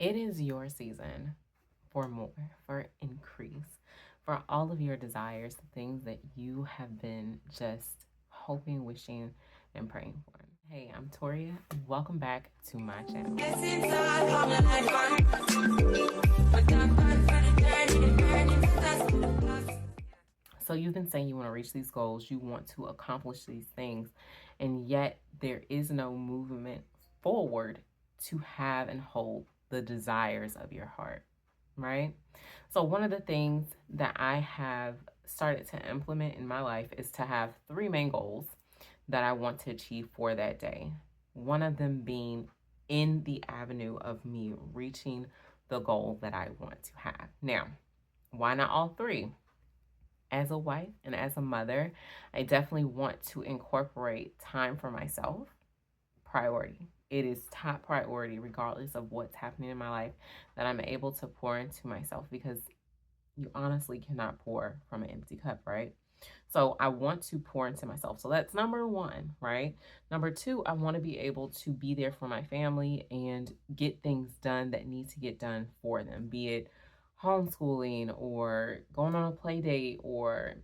It is your season for more, for increase, for all of your desires, the things that you have been just hoping, wishing, and praying for. Hey, I'm Toria, and welcome back to my channel. So you've been saying you want to reach these goals, you want to accomplish these things, and yet there is no movement forward to have and hold the desires of your heart, right? So one of the things that I have started to implement in my life is to have three main goals that I want to achieve for that day. One of them being in the avenue of me reaching the goal that I want to have. Now, why not all three? As a wife and as a mother, I definitely want to incorporate time for myself. Priority. It is top priority, regardless of what's happening in my life, that I'm able to pour into myself, because you honestly cannot pour from an empty cup, right? So I want to pour into myself. So that's number one, right? Number two, I want to be able to be there for my family and get things done that need to get done for them, be it homeschooling or going on a play date or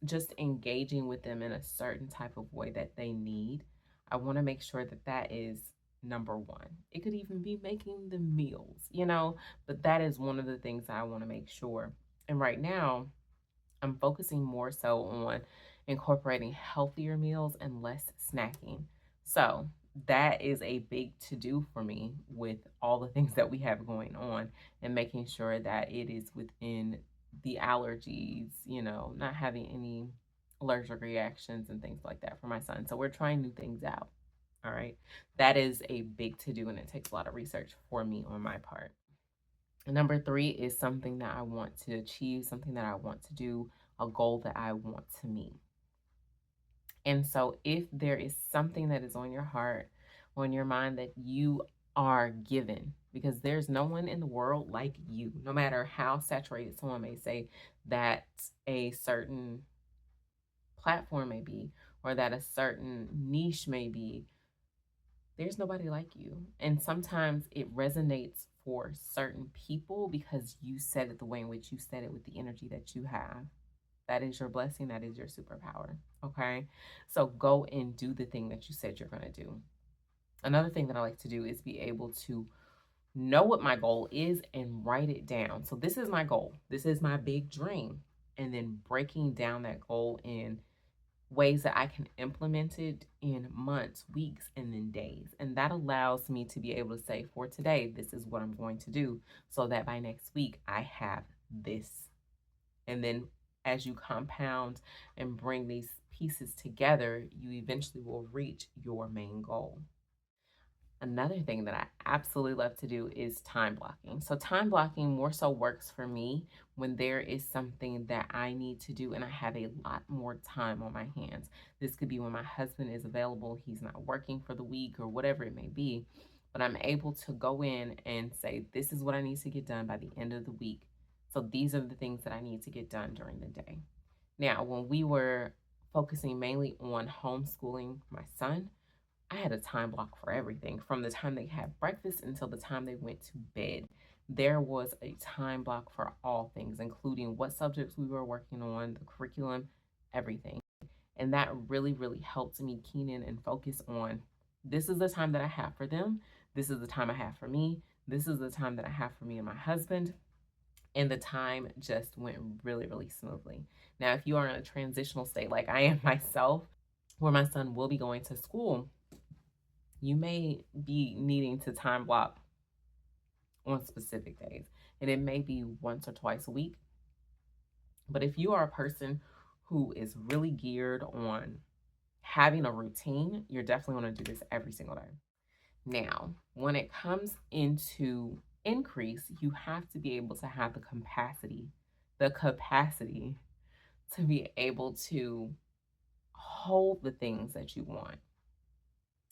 just engaging with them in a certain type of way that they need. I want to make sure that that is number one. It could even be making the meals, but that is one of the things I want to make sure. And right now, I'm focusing more so on incorporating healthier meals and less snacking. So that is a big to do for me with all the things that we have going on, and making sure that it is within the allergies, not having any allergic reactions and things like that for my son. So we're trying new things out. All right. That is a big to do, and it takes a lot of research for me on my part. Number three is something that I want to achieve, something that I want to do, a goal that I want to meet. And so if there is something that is on your heart, on your mind, that you are given, because there's no one in the world like you, no matter how saturated someone may say that a certain platform may be, or that a certain niche may be, there's nobody like you. And sometimes it resonates for certain people because you said it the way in which you said it, with the energy that you have. That is your blessing. That is your superpower. Okay. So go and do the thing that you said you're going to do. Another thing that I like to do is be able to know what my goal is and write it down. So this is my goal. This is my big dream. And then breaking down that goal in ways that I can implement it in months, weeks, and then days. And that allows me to be able to say, for today, this is what I'm going to do, so that by next week, I have this. And then as you compound and bring these pieces together, you eventually will reach your main goal. Another thing that I absolutely love to do is time blocking. So time blocking more so works for me when there is something that I need to do and I have a lot more time on my hands. This could be when my husband is available, he's not working for the week or whatever it may be, but I'm able to go in and say, this is what I need to get done by the end of the week. So these are the things that I need to get done during the day. Now, when we were focusing mainly on homeschooling my son, I had a time block for everything from the time they had breakfast until the time they went to bed. There was a time block for all things, including what subjects we were working on, the curriculum, everything. And that really, really helped me keen in and focus on, this is the time that I have for them. This is the time I have for me. This is the time that I have for me and my husband. And the time just went really, really smoothly. Now, if you are in a transitional state like I am myself, where my son will be going to school, you may be needing to time block on specific days, and it may be once or twice a week. But if you are a person who is really geared on having a routine, you're definitely going to do this every single day. Now, when it comes into increase, you have to be able to have the capacity to be able to hold the things that you want.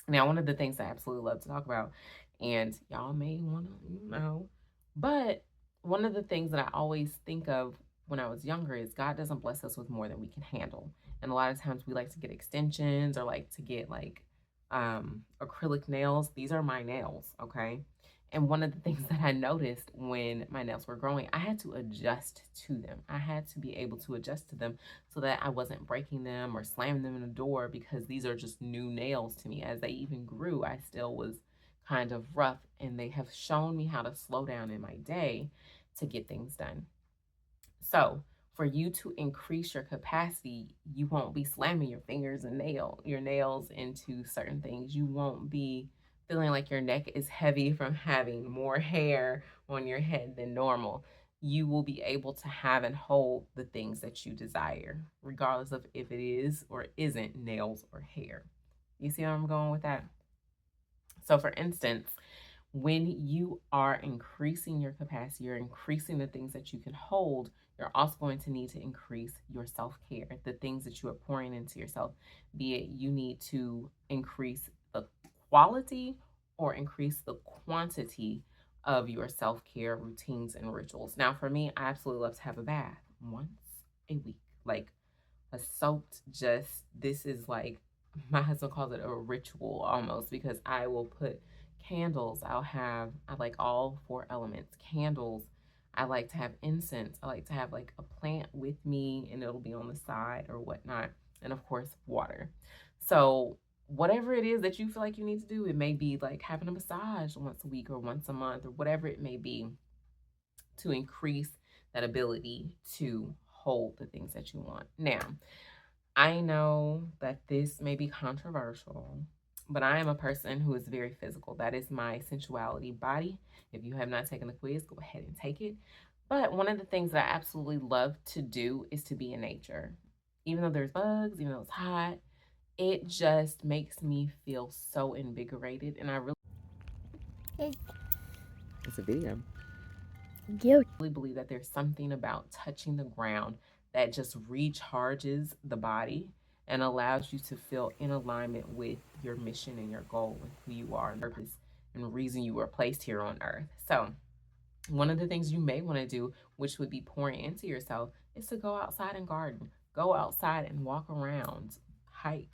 Now, one of the things I absolutely love to talk about, and y'all may want to, but one of the things that I always think of when I was younger is God doesn't bless us with more than we can handle. And a lot of times we like to get extensions or like to get like acrylic nails. These are my nails, okay? And one of the things that I noticed when my nails were growing, I had to adjust to them. I had to be able to adjust to them so that I wasn't breaking them or slamming them in the door, because these are just new nails to me. As they even grew, I still was kind of rough, and they have shown me how to slow down in my day to get things done. So, for you to increase your capacity, you won't be slamming your nails into certain things. You won't be feeling like your neck is heavy from having more hair on your head than normal. You will be able to have and hold the things that you desire, regardless of if it is or isn't nails or hair. You see where I'm going with that? So, for instance, when you are increasing your capacity, you're increasing the things that you can hold, you're also going to need to increase your self care, the things that you are pouring into yourself. Be it you need to increase the quality or increase the quantity of your self care routines and rituals. Now, for me, I absolutely love to have a bath once a week. Like, a soaked, just, this is like, my husband calls it a ritual almost, because I will put candles. I like all four elements candles. I like to have incense. I like to have like a plant with me, and it'll be on the side or whatnot. And of course, water. So, whatever it is that you feel like you need to do, it may be like having a massage once a week or once a month or whatever it may be, to increase that ability to hold the things that you want. Now, I know that this may be controversial, but I am a person who is very physical. That is my sensuality body. If you have not taken the quiz, go ahead and take it. But one of the things that I absolutely love to do is to be in nature. Even though there's bugs, even though it's hot, it just makes me feel so invigorated. And I really, it's a video. Really believe that there's something about touching the ground that just recharges the body and allows you to feel in alignment with your mission and your goal and who you are and purpose and reason you were placed here on earth. So, one of the things you may want to do, which would be pouring into yourself, is to go outside and garden. Go outside and walk around, hike,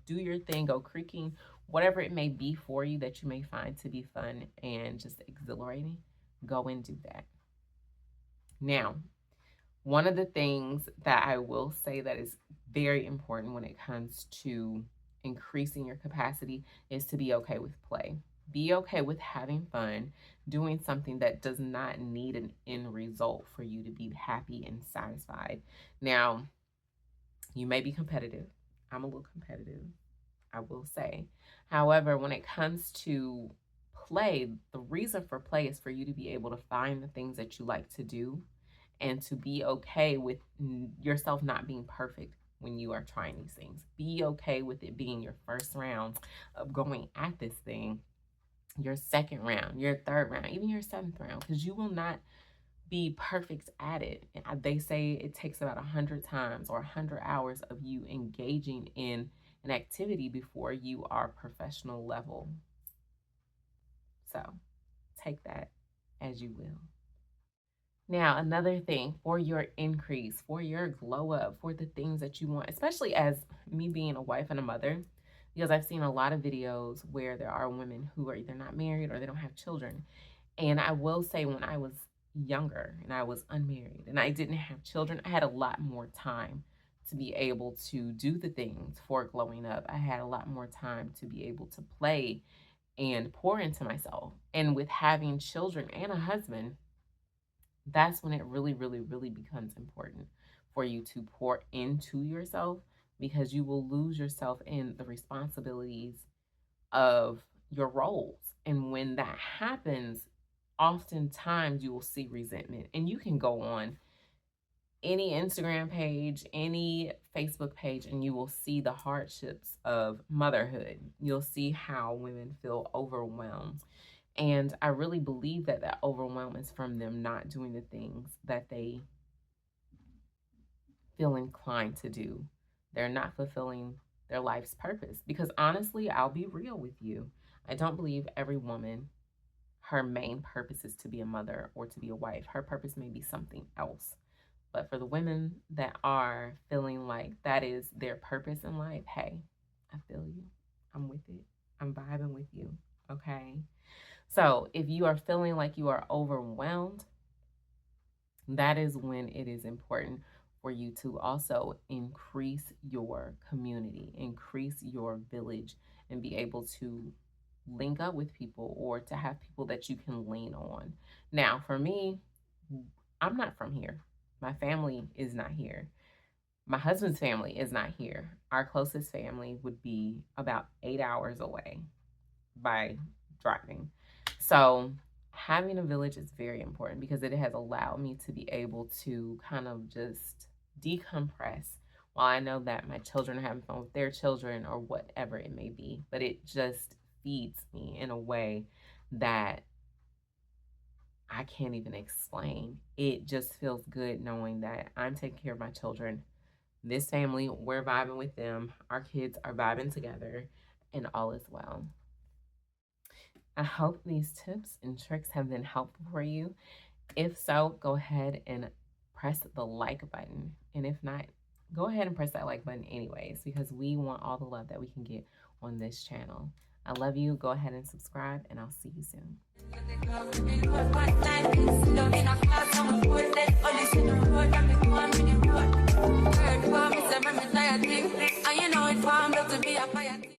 do your thing, go creaking, whatever it may be for you that you may find to be fun and just exhilarating. Go and do that. Now, one of the things that I will say that is very important when it comes to increasing your capacity is to be okay with play. Be okay with having fun, doing something that does not need an end result for you to be happy and satisfied. Now, you may be competitive. I'm a little competitive, I will say. However, when it comes to play, the reason for play is for you to be able to find the things that you like to do and to be okay with yourself not being perfect when you are trying these things. Be okay with it being your first round of going at this thing, your second round, your third round, even your seventh round, because you will not be perfect at it. They say it takes about 100 times or 100 hours of you engaging in an activity before you are professional level. So take that as you will. Now, another thing for your increase, for your glow up, for the things that you want, especially as me being a wife and a mother, because I've seen a lot of videos where there are women who are either not married or they don't have children. And I will say, when I was younger and I was unmarried and I didn't have children, I had a lot more time to be able to do the things for glowing up. I had a lot more time to be able to play and pour into myself. And with having children and a husband, that's when it really, really, really becomes important for you to pour into yourself, because you will lose yourself in the responsibilities of your roles. And when that happens, oftentimes you will see resentment. And you can go on any Instagram page, any Facebook page, and you will see the hardships of motherhood. You'll see how women feel overwhelmed. And I really believe that that overwhelm is from them not doing the things that they feel inclined to do. They're not fulfilling their life's purpose. Because honestly, I'll be real with you. I don't believe every woman, her main purpose is to be a mother or to be a wife. Her purpose may be something else. But for the women that are feeling like that is their purpose in life, hey, I feel you. I'm with it. I'm vibing with you. Okay. So if you are feeling like you are overwhelmed, that is when it is important for you to also increase your community, increase your village, and be able to link up with people or to have people that you can lean on. Now, for me, I'm not from here. My family is not here. My husband's family is not here. Our closest family would be about 8 hours away by driving. So, having a village is very important because it has allowed me to be able to kind of just decompress while I know that my children are having fun with their children or whatever it may be. But it just feeds me in a way that I can't even explain. It just feels good knowing that I'm taking care of my children. This family, we're vibing with them. Our kids are vibing together, and all is well. I hope these tips and tricks have been helpful for you. If so, go ahead and press the like button. And if not, go ahead and press that like button anyways, because we want all the love that we can get on this channel. I love you. Go ahead and subscribe, and I'll see you soon.